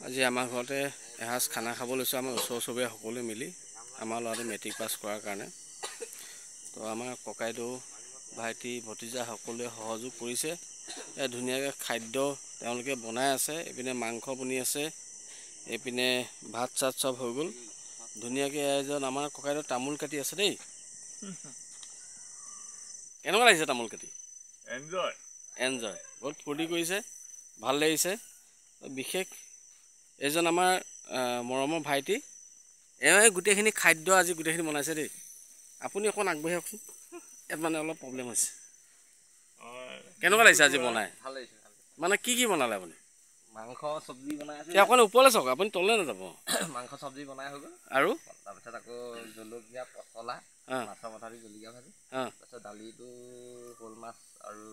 আজি আমাৰ ঘৰতে এসাঁজ খানা খাব লৈছোঁ আমাৰ ওচৰ চুবুৰীয়া সকলোৱে মিলি আমাৰ ল'ৰাটো মেট্ৰিক পাছ কৰাৰ কাৰণে। তো আমাৰ ককাইদেউ ভাইটি ভতিজা সকলোৱে সহযোগ কৰিছে। ধুনীয়াকৈ খাদ্য তেওঁলোকে বনাই আছে। এইপিনে মাংস বনি আছে, এইপিনে ভাত চাত চব হৈ গ'ল। ধুনীয়াকৈ এজন আমাৰ ককাইদেউ তামোল কাটি আছে দেই। কেনেকুৱা লাগিছে তামোল কাটি? এনজয় এনজয় বহুত ফূৰ্তি কৰিছে, ভাল লাগিছে। বিশেষ এইজন আমাৰ মৰমৰ ভাইটি, এওঁৱে গোটেইখিনি খাদ্য আজি গোটেইখিনি বনাইছে দেই। আপুনি অকণ আগবাঢ়ি আহকচোন, ইয়াত মানে অলপ প্ৰব্লেম হৈছে। কেনেকুৱা লাগিছে আজি বনাই? ভাল লাগিছে। মানে কি বনালে আপুনি? মাংস চব্জি বনাই আছে। অকণ ওপৰলৈ চাওক, আপুনি তললৈ নাযাব। মাংস চব্জি বনাই হৈ গ'ল আৰু তাৰপিছত আকৌ জলকীয়া পচলা, মাছৰ মাথা দি জলকীয়া ভাজি, তাৰপিছত দালিটো শ'ল মাছ আৰু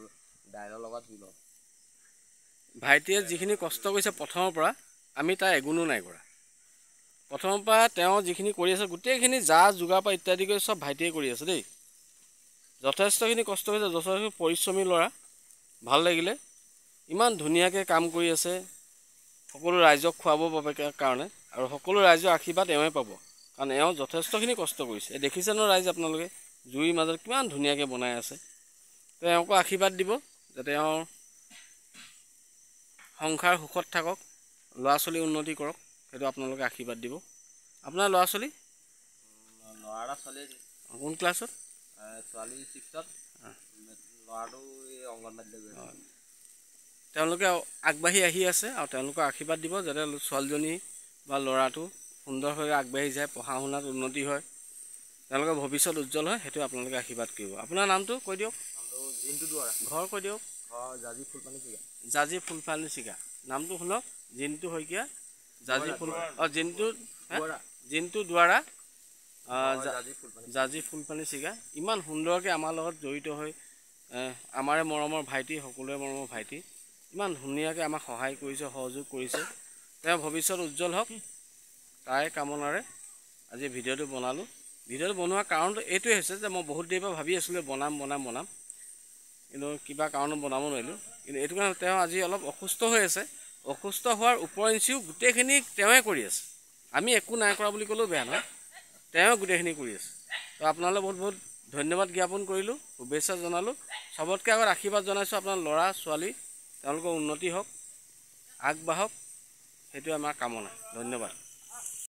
দাইলৰ লগত জোল। ভাইটিয়ে যিখিনি কষ্ট কৰিছে প্ৰথমৰ পৰা, আমি তাৰ এগুণো নাই কৰা। প্ৰথমৰ পৰা তেওঁ যিখিনি কৰি আছে গোটেইখিনি যা যোগাৰ পৰা ইত্যাদি কৰি চব ভাইটিয়ে কৰি আছে দেই। যথেষ্টখিনি কষ্ট কৰিছে, যথেষ্টখিনি পৰিশ্ৰমী ল'ৰা। ভাল লাগিলে, ইমান ধুনীয়াকৈ কাম কৰি আছে সকলো ৰাইজক খুৱাব বাবে কাৰণে, আৰু সকলো ৰাইজৰ আশীৰ্বাদ এওঁৱে পাব, কাৰণ এওঁ যথেষ্টখিনি কষ্ট কৰিছে। দেখিছে ন ৰাইজ আপোনালোকে, জুইৰ মাজত কিমান ধুনীয়াকৈ বনাই আছে। তো এওঁকো আশীৰ্বাদ দিব যাতে এওঁৰ সংসাৰ সুখত থাকক, ল'ৰা ছোৱালী উন্নতি কৰক, সেইটো আপোনালোকে আশীৰ্বাদ দিব। আপোনাৰ ল'ৰা ছোৱালী? ল'ৰা এটা ছোৱালী। কোন ক্লাছত? ছোৱালী 6ত, ল'ৰাটো এই অংগনবাড়ীলৈ গৈ আছে। তেওঁলোকে আগবাঢ়ি আহি আছে আৰু তেওঁলোকক আশীৰ্বাদ দিব যাতে ছোৱালীজনী বা ল'ৰাটো সুন্দৰভাৱে আগবাঢ়ি যায়, পঢ়া শুনাত উন্নতি হয়, তেওঁলোকৰ ভৱিষ্যত উজ্জ্বল হয়, সেইটো আপোনালোকে আশীৰ্বাদ কৰিব। আপোনাৰ নামটো কৈ দিয়ক। নামটো জিন্তু দুৱৰা। ঘৰ কৈ দিয়ক। ঘৰ জাজি ফুলপানী চিগা। জাজি ফুলপানী চিগা। নামটো শুনক, জিন্তু শইকীয়া, জাজি ফুল জিন্তু দুৱাৰা, জাজি ফুলপানী চিগা। ইমান সুন্দৰকৈ আমাৰ লগত জড়িত হৈ আমাৰে মৰমৰ ভাইটি, সকলোৰে মৰমৰ ভাইটি, ইমান ধুনীয়াকৈ আমাক সহায় কৰিছে, সহযোগ কৰিছে। তেওঁ ভৱিষ্যত উজ্জ্বল হওক, তাৰে কামনাৰে আজি ভিডিঅ'টো বনালোঁ। ভিডিঅ'টো বনোৱাৰ কাৰণটো এইটোৱে হৈছে যে মই বহুত দেৰিৰ পৰা ভাবি আছিলোঁ বনাম, কিন্তু কিবা কাৰণত বনাব নোৱাৰিলোঁ। কিন্তু এইটো কাৰণে তেওঁ আজি অলপ অসুস্থ হৈ আছে। অসুস্থ হোৱাৰ ওপৰঞ্চিও গোটেইখিনি তেওঁৱে কৰি আছে। আমি একো নাই কৰা বুলি ক'লেও বেয়া নহয়, তেওঁ গোটেইখিনি কৰি আছে। তো আপোনালৈ বহুত বহুত ধন্যবাদ জ্ঞাপন কৰিলোঁ, শুভেচ্ছা জনালোঁ। চবতকৈ আগত আশীৰ্বাদ জনাইছোঁ আপোনাৰ ল'ৰা ছোৱালী, তেওঁলোকৰ উন্নতি হওক, আগবাঢ়ক, সেইটোৱে আমাৰ কামনা। ধন্যবাদ।